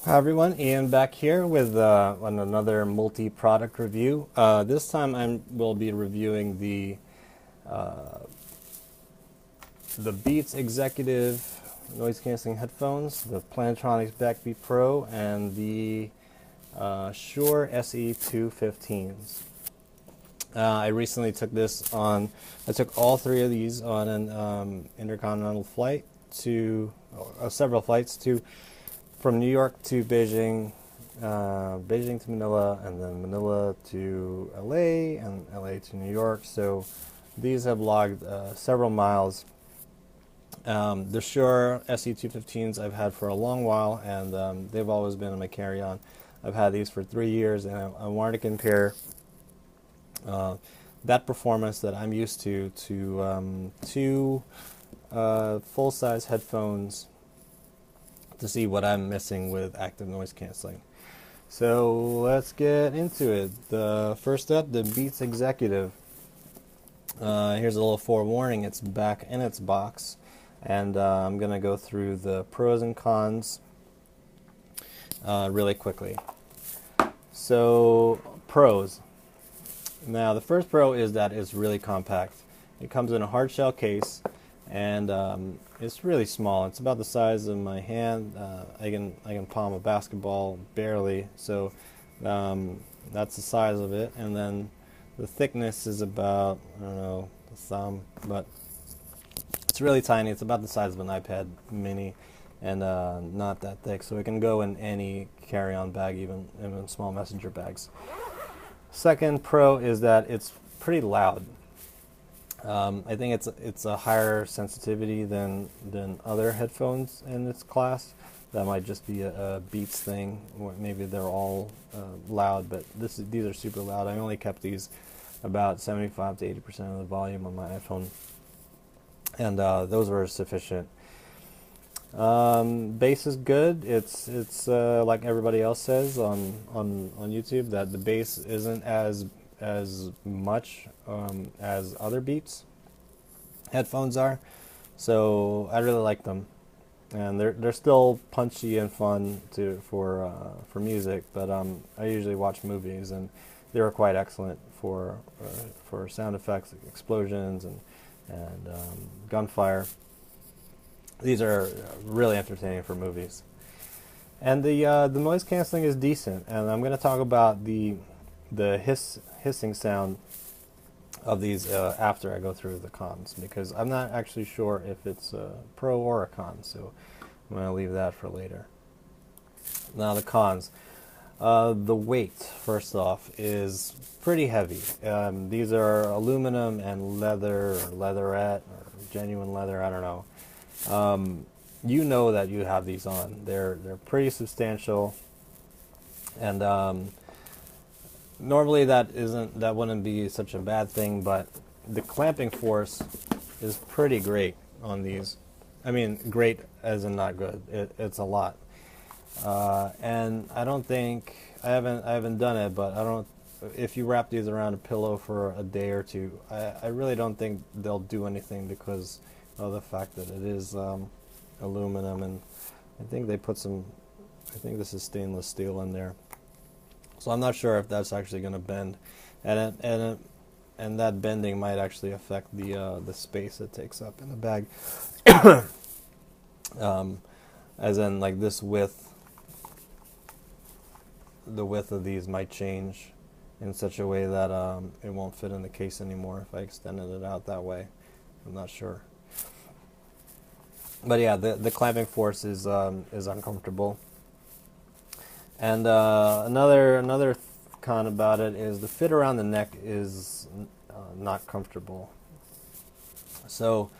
Hi everyone, Ian back here with on another multi-product review. This time I will be reviewing the Beats Executive noise cancelling headphones, the Plantronics Backbeat Pro, and the Shure SE215s. I recently took I took all three of these on an intercontinental flight several flights from New York to Beijing, Beijing to Manila, and then Manila to LA, and LA to New York. So these have logged several miles. The Shure SE215s I've had for a long while, and they've always been in my carry-on. I've had these for 3 years, and I wanted to compare that performance that I'm used to two full-size headphones to see what I'm missing with active noise canceling. So let's get into it. The first up, the Beats Executive. Here's a little forewarning, it's back in its box, and I'm going to go through the pros and cons really quickly. So, pros. Now, the first pro is that it's really compact. It comes in a hard shell case, and it's really small. It's about the size of my hand. I can palm a basketball barely, so that's the size of it. And then the thickness is about, I don't know, the thumb, but it's really tiny. It's about the size of an iPad mini, and not that thick, so it can go in any carry-on bag, even small messenger bags. Second pro is that it's pretty loud. I think it's a higher sensitivity than other headphones in its class. That might just be a Beats thing, or maybe they're all loud, but these are super loud. I only kept these about 75 to 80% of the volume on my iPhone, and those were sufficient. Bass is good. It's like everybody else says on YouTube, that the bass isn't as much as other Beats headphones are, so I really like them, and they're still punchy and fun for music. But I usually watch movies, and they were quite excellent for sound effects, explosions, and gunfire. These are really entertaining for movies. And the noise canceling is decent, and I'm going to talk about the hissing sound of these after I go through the cons, because I'm not actually sure if it's a pro or a con, so I'm going to leave that for later. Now the cons. The weight, first off, is pretty heavy. These are aluminum and leather, or leatherette, or genuine leather, I don't know. You know that you have these on. They're pretty substantial, and normally that wouldn't be such a bad thing, but the clamping force is pretty great on these. I mean, great as in not good. It's a lot, and I don't think I haven't done it, but I don't. If you wrap these around a pillow for a day or two, I really don't think they'll do anything, because of the fact that it is aluminum, and I think they put some. I think this is stainless steel in there. So I'm not sure if that's actually going to bend, and that bending might actually affect the space it takes up in the bag. As in, like, this width, the width of these might change in such a way that it won't fit in the case anymore if I extended it out that way. I'm not sure. But yeah, the clamping force is uncomfortable. And another con about it is the fit around the neck is not comfortable. So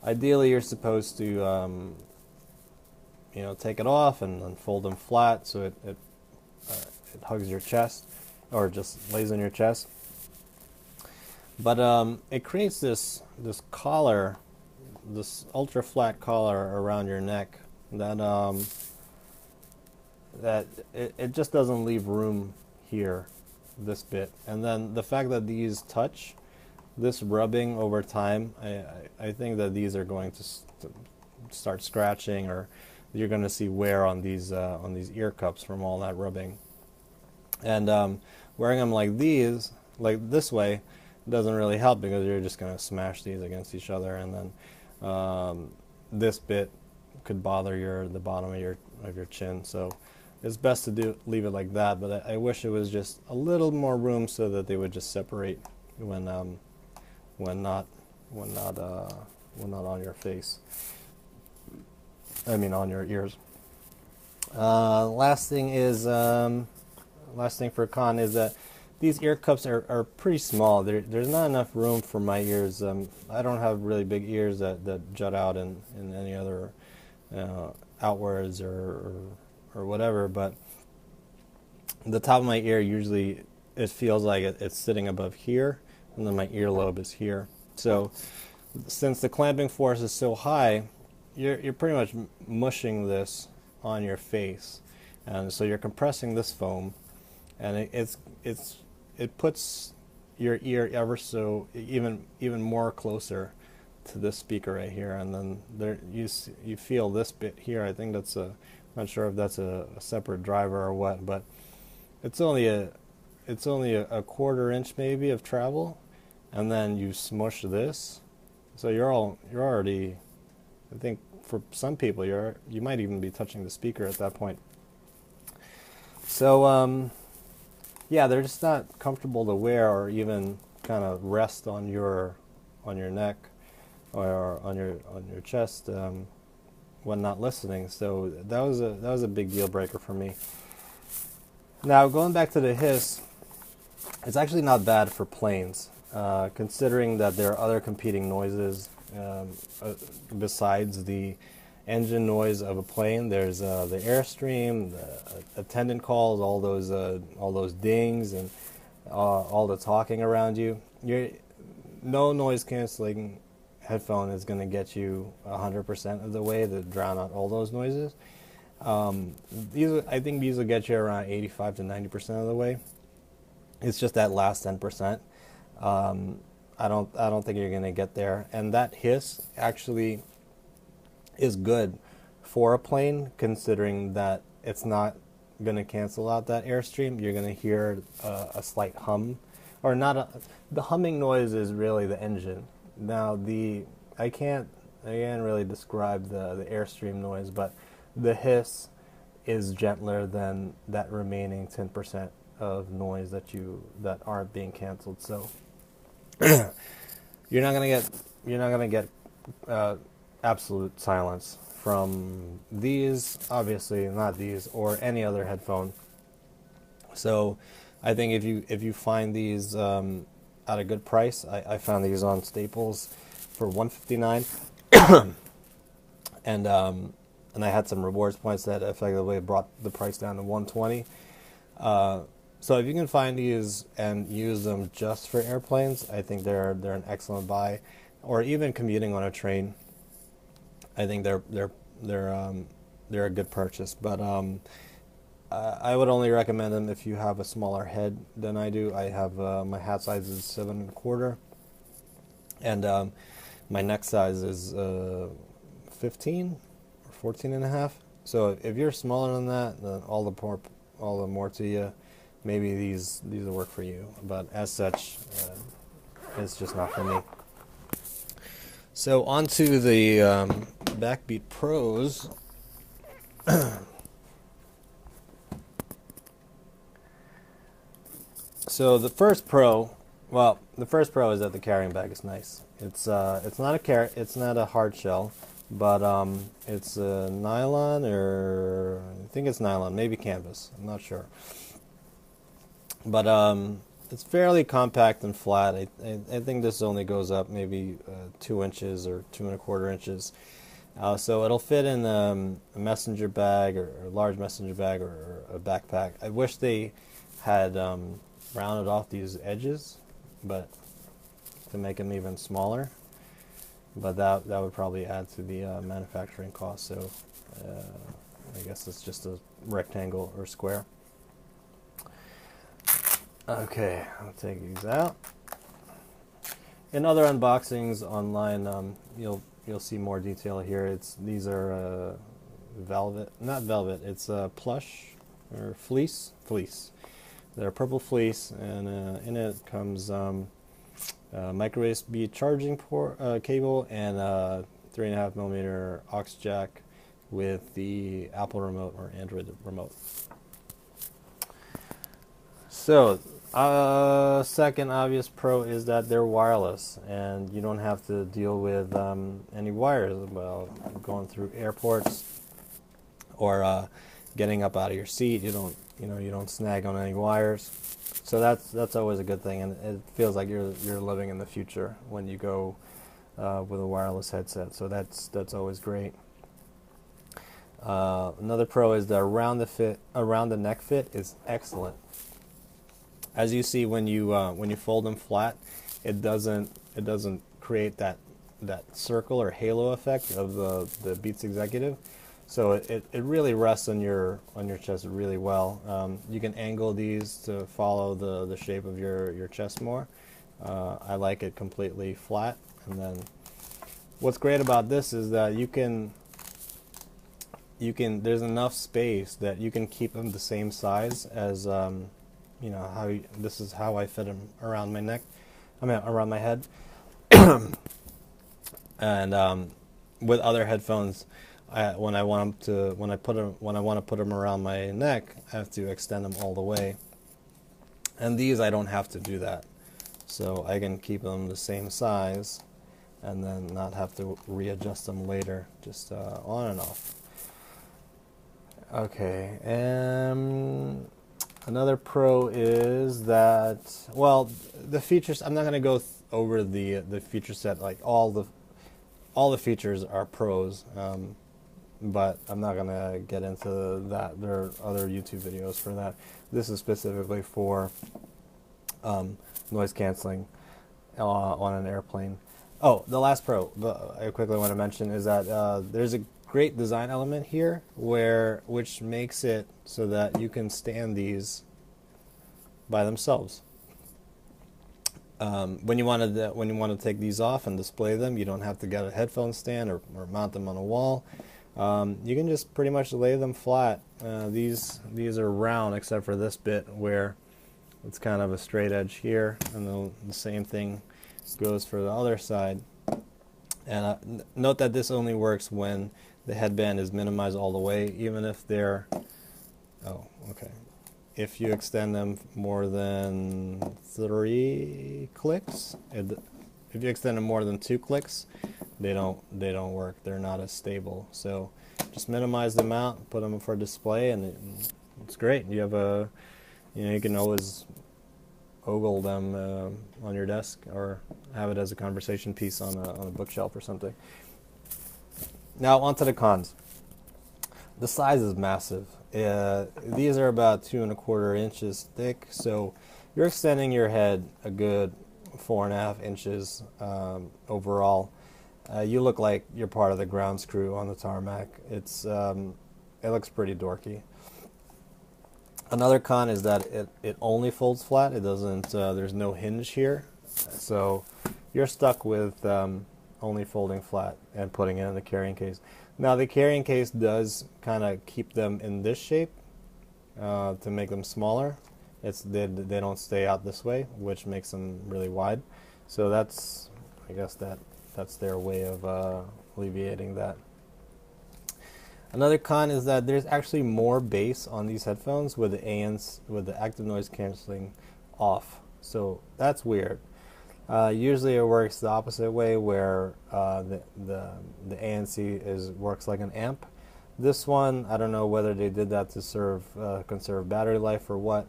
ideally, you're supposed to take it off and fold them flat so it hugs your chest, or just lays on your chest. But it creates this collar, this ultra flat collar around your neck that it just doesn't leave room here, this bit. And then the fact that these touch, this rubbing over time, I think that these are going to start scratching, or you're going to see wear on these ear cups from all that rubbing. And wearing them like these, like this way, doesn't really help because you're just going to smash these against each other, and then this bit could bother the bottom of your chin. So it's best to leave it like that. But I wish it was just a little more room so that they would just separate when not on your face. I mean on your ears. Last thing for a con is that these ear cups are pretty small. There's not enough room for my ears. I don't have really big ears that jut out in any other outwards or whatever, but the top of my ear usually, it feels like it's sitting above here, and then my earlobe is here. So since the clamping force is so high, you're pretty much mushing this on your face, and so you're compressing this foam, and it puts your ear ever so even more closer to this speaker right here, and then there you feel this bit here. I think that's not sure if that's a separate driver or what, but it's only a 1/4 inch maybe of travel, and then you smush this, so you're already, I think for some people you might even be touching the speaker at that point. So yeah, they're just not comfortable to wear or even kind of rest on your neck or on your chest when not listening. So that was a big deal breaker for me. Now going back to the hiss, it's actually not bad for planes, considering that there are other competing noises besides the engine noise of a plane. There's the airstream, the attendant calls, all those dings, and all the talking around you. No noise canceling headphone is going to get you 100% of the way to drown out all those noises. I think these will get you around 85 to 90% of the way. It's just that last 10%. I don't think you're going to get there. And that hiss actually is good for a plane, considering that it's not going to cancel out that airstream. You're going to hear a slight hum, or not. The humming noise is really the engine. Now I can't really describe the airstream noise, but the hiss is gentler than that remaining 10% of noise that aren't being canceled. So you're not gonna get absolute silence from these, obviously not these, or any other headphone. So I think if you find these at a good price, I found these on Staples for $159, and I had some rewards points that effectively brought the price down to $120. So if you can find these and use them just for airplanes, I think they're an excellent buy, or even commuting on a train. I think they're a good purchase. But I would only recommend them if you have a smaller head than I do. I have my hat size is 7 1/4, and my neck size is 15 or 14 and a half. So if you're smaller than that, then all the more to you. Maybe these will work for you, but as such, it's just not for me. So on to the Backbeat Pros. So the first pro is that the carrying bag is nice. It's not a hard shell, but it's nylon, or I think it's nylon, maybe canvas. I'm not sure. But it's fairly compact and flat. I think this only goes up maybe 2 inches or 2 1/4 inches. So it'll fit in a messenger bag, or a large messenger bag, or a backpack. I wish they had rounded off these edges, but to make them even smaller. But that would probably add to the manufacturing cost. So I guess it's just a rectangle or square. Okay, I'll take these out. In other unboxings online, you'll see more detail here. These are velvet, not velvet, it's plush or fleece. They're purple fleece, and in it comes micro USB charging port cable and 3.5 millimeter aux jack with the Apple remote or Android remote. So, second obvious pro is that they're wireless, and you don't have to deal with any wires while going through airports or getting up out of your seat. You don't snag on any wires. So that's always a good thing, and it feels like you're living in the future when you go with a wireless headset. So that's always great. Another pro is the around the neck fit is excellent. As you see, when you fold them flat, it doesn't create that circle or halo effect of the Beats Executive. So it really rests on your chest really well. You can angle these to follow the shape of your chest more. I like it completely flat. And then what's great about this is that you can there's enough space that you can keep them the same size as this is how I fit them around my neck. Around my head. And with other headphones, when I want to put them around my neck, I have to extend them all the way. And these I don't have to do that, so I can keep them the same size, and then not have to readjust them later, just on and off. Okay, another pro is that, well, the features. I'm not going to go over the feature set. Like all the features are pros. But I'm not going to get into that. There are other YouTube videos for that. This is specifically for noise canceling on an airplane. Oh, the last pro I quickly want to mention is that there's a great design element here which makes it so that you can stand these by themselves. When you want to take these off and display them, you don't have to get a headphone stand or mount them on a wall. You can just pretty much lay them flat. These are round except for this bit where it's kind of a straight edge here, and the same thing goes for the other side. And note that this only works when the headband is minimized all the way, even if they're, if you extend them more than 3 clicks, if you extend them more than 2 clicks, they don't work. They're not as stable. So just minimize them out, put them for display, and it's great. You have you can always ogle them on your desk or have it as a conversation piece on a bookshelf or something. Now onto the cons. The size is massive. These are about 2¼ inches thick, so you're extending your head a good 4.5 inches overall. You look like you're part of the grounds crew on the tarmac. It looks pretty dorky. Another con is that it only folds flat. It doesn't. There's no hinge here, so you're stuck with only folding flat and putting it in the carrying case. Now the carrying case does kind of keep them in this shape to make them smaller. They don't stay out this way, which makes them really wide. So I guess that's their way of alleviating that. Another con is that there's actually more bass on these headphones with the active noise canceling off. So that's weird. Usually it works the opposite way, where the ANC works like an amp. This one, I don't know whether they did that to conserve battery life or what,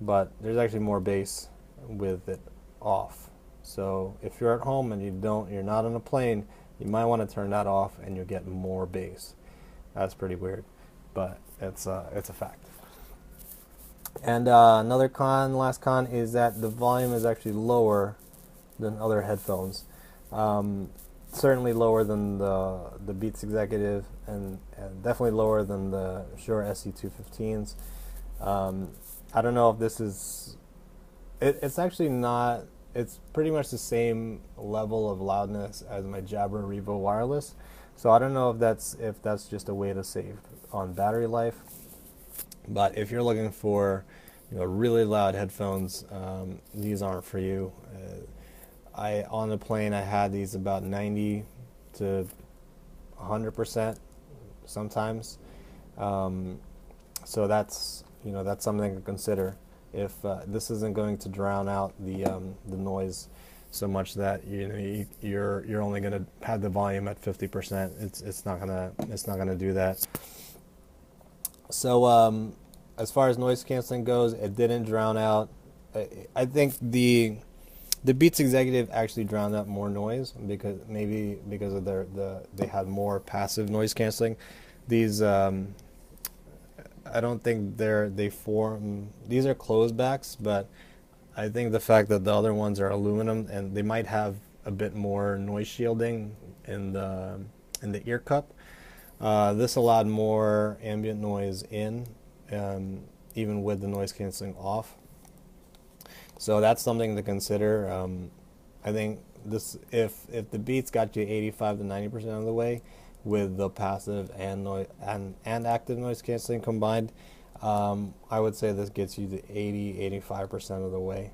but there's actually more bass with it off. So if you're at home and you're not on a plane, you might want to turn that off, and you'll get more bass. That's pretty weird, but it's a fact. And last con is that the volume is actually lower than other headphones. Certainly lower than the Beats Executive, and definitely lower than the Shure SE215s. I don't know if this is. It's actually not. It's pretty much the same level of loudness as my Jabra Revo wireless, So I don't know if that's just a way to save on battery life, but if you're looking for, really loud headphones, these aren't for you. I on the plane I had these about 90 to 100% sometimes. So that's something to consider. If this isn't going to drown out the noise so much that you're only going to have the volume at 50%. It's not gonna do that. So as far as noise canceling goes, it didn't drown out. I think the Beats Executive actually drowned out more noise because of they had more passive noise canceling. These I don't think these are closed backs, but I think the fact that the other ones are aluminum and they might have a bit more noise shielding in the ear cup. This allowed more ambient noise in, even with the noise canceling off. So that's something to consider. I think if the Beats got you 85 to 90% of the way with the passive and active noise canceling combined, I would say this gets you to 85% of the way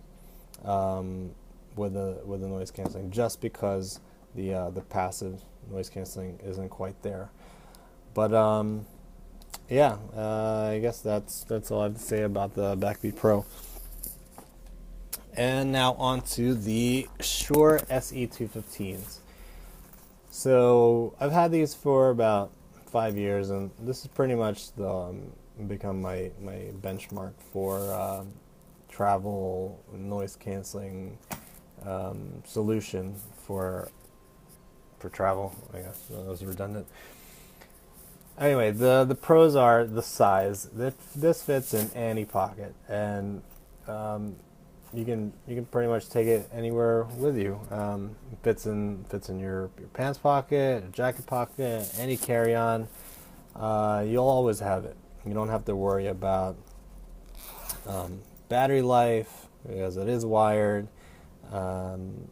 with the noise canceling, just because the passive noise canceling isn't quite there. But yeah, I guess that's all I have to say about the Backbeat Pro. And now on to the Shure SE215s. So I've had these for about 5 years, and this is pretty much become my benchmark for travel noise canceling solution for travel. I guess that was redundant. Anyway, the pros are the size. This fits in any pocket, and you can pretty much take it anywhere with you. It fits in your pants pocket, a jacket pocket, any carry-on. You'll always have it. You don't have to worry about battery life because it is wired, and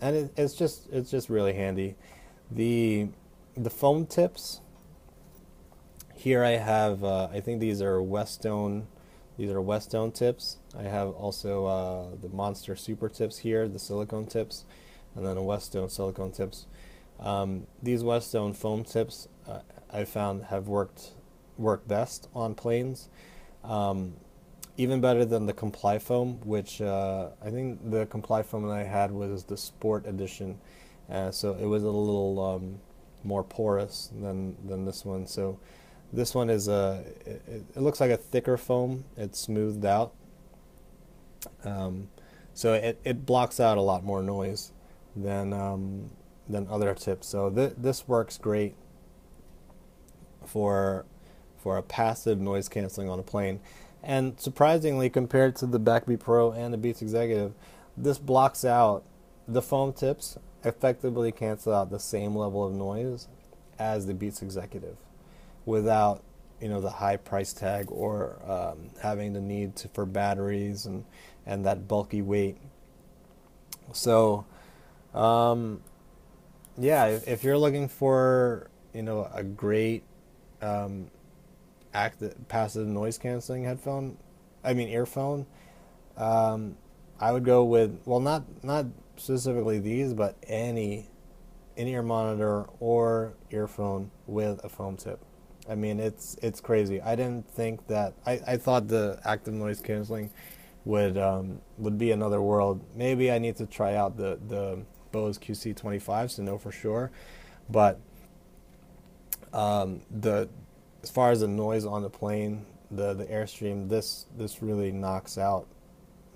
it's just really handy. The foam tips. Here I have, I think these are Westone tips. I have also the Monster Super tips here, the silicone tips, and then a Westone silicone tips. These Westone foam tips I found have worked best on planes, even better than the Comply foam, which I think the Comply foam that I had was the Sport edition, so it was a little more porous than this one. So this one is it looks like a thicker foam. It's smoothed out, so it blocks out a lot more noise than other tips. So this works great for a passive noise canceling on a plane. And surprisingly, compared to the Backbeat Pro and the Beats Executive, this blocks out the foam tips. Effectively cancel out the same level of noise as the Beats Executive, without the high price tag or having the need for batteries and that bulky weight. So yeah, if you're looking for a great passive noise canceling earphone, I would go with, well, not specifically these, but any in-ear monitor or earphone with a foam tip. I mean, it's crazy. I didn't think that. I thought the active noise canceling would be another world. Maybe I need to try out the Bose QC25 to know for sure. But as far as the noise on the plane, the Airstream, this really knocks out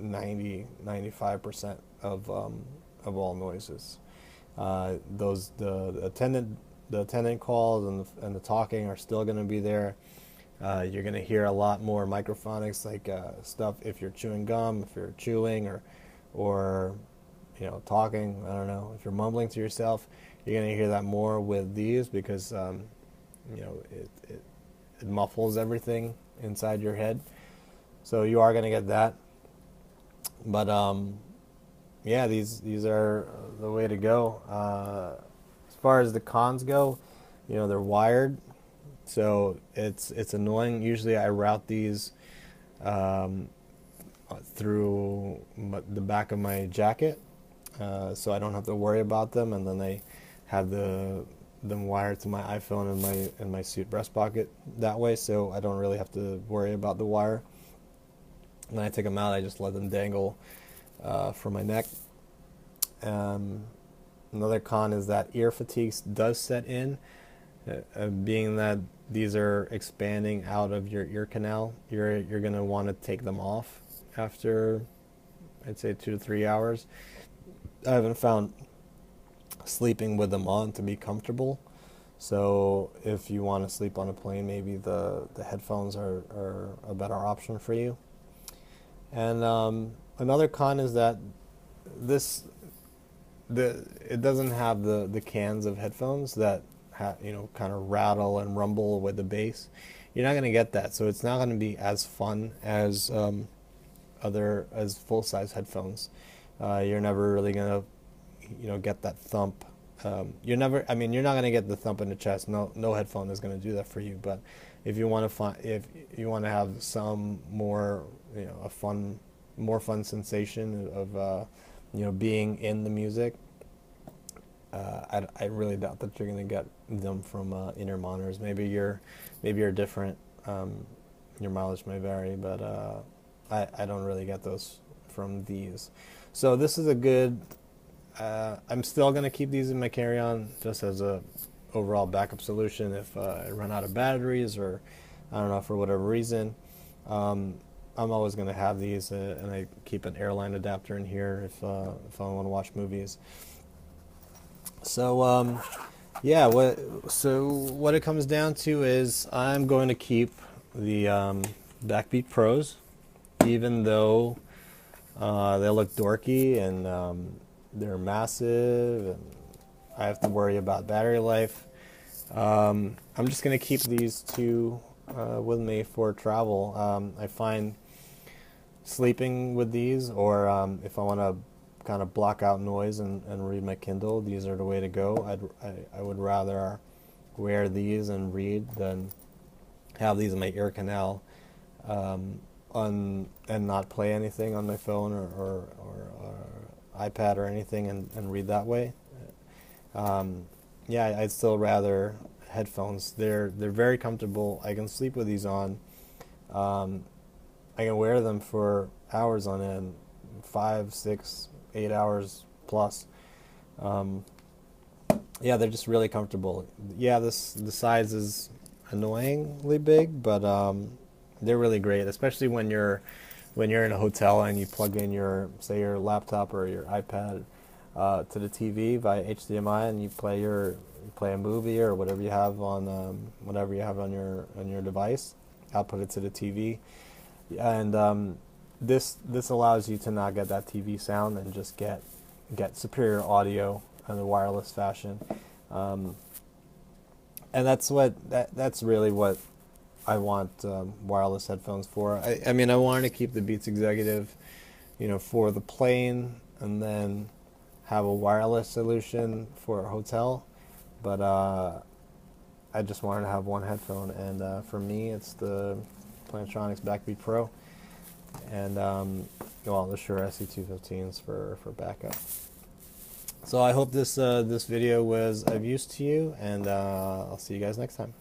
95% of all noises. The attendant calls and the talking are still going to be there. You're going to hear a lot more microphonics, like stuff if you're chewing gum, if you're chewing or talking. I don't know, if you're mumbling to yourself, you're going to hear that more with these because it muffles everything inside your head. So you are going to get that. But yeah, these are the way to go. As far as the cons go, you know, they're wired, so it's annoying. Usually I route these through the back of my jacket, so I don't have to worry about them, and then I have them wired to my iPhone in my suit breast pocket that way, so I don't really have to worry about the wire. When I take them out, I just let them dangle from my neck. Another con is that ear fatigue does set in, being that these are expanding out of your ear canal. You're going to want to take them off after, I'd say, 2 to 3 hours. I haven't found sleeping with them on to be comfortable. So if you want to sleep on a plane, maybe the headphones are a better option for you. And another con is that it doesn't have the cans of headphones that kind of rattle and rumble with the bass. You're not going to get that, so it's not going to be as fun as full-size headphones. You're never really going to get that thump. You're not going to get the thump in the chest. No headphone is going to do that for you. But if you want to have some more, more fun sensation of being in the music, I really doubt that you're going to get them from in-ear monitors. Maybe you're different. Your mileage may vary, but I don't really get those from these. So this is a good. I'm still going to keep these in my carry-on just as a overall backup solution if I run out of batteries, or I don't know, for whatever reason. I'm always going to have these, and I keep an airline adapter in here if I want to watch movies. So yeah, what it comes down to is I'm going to keep the Backbeat Pros, even though they look dorky and they're massive, and I have to worry about battery life. I'm just going to keep these two with me for travel. I find sleeping with these, or if I want to kind of block out noise and read my Kindle, these are the way to go. I would rather wear these and read than have these in my ear canal and not play anything on my phone or iPad or anything and read that way. Yeah, I'd still rather headphones. They're very comfortable. I can sleep with these on. I can wear them for hours on end, 5, 6, 8 hours plus. Yeah, they're just really comfortable. Yeah, the size is annoyingly big, but they're really great, especially when you're in a hotel and you plug in your laptop or your iPad to the TV via HDMI, and you play a movie or whatever you have on your device. Output it to the TV, and this allows you to not get that TV sound and just get superior audio in a wireless fashion, and that's really what I want wireless headphones for. I mean, I wanted to keep the Beats Executive, for the plane, and then have a wireless solution for a hotel, but I just wanted to have one headphone, and for me, it's the Plantronics Backbeat Pro, and the Shure SE215s for backup. So I hope this video was of use to you, and I'll see you guys next time.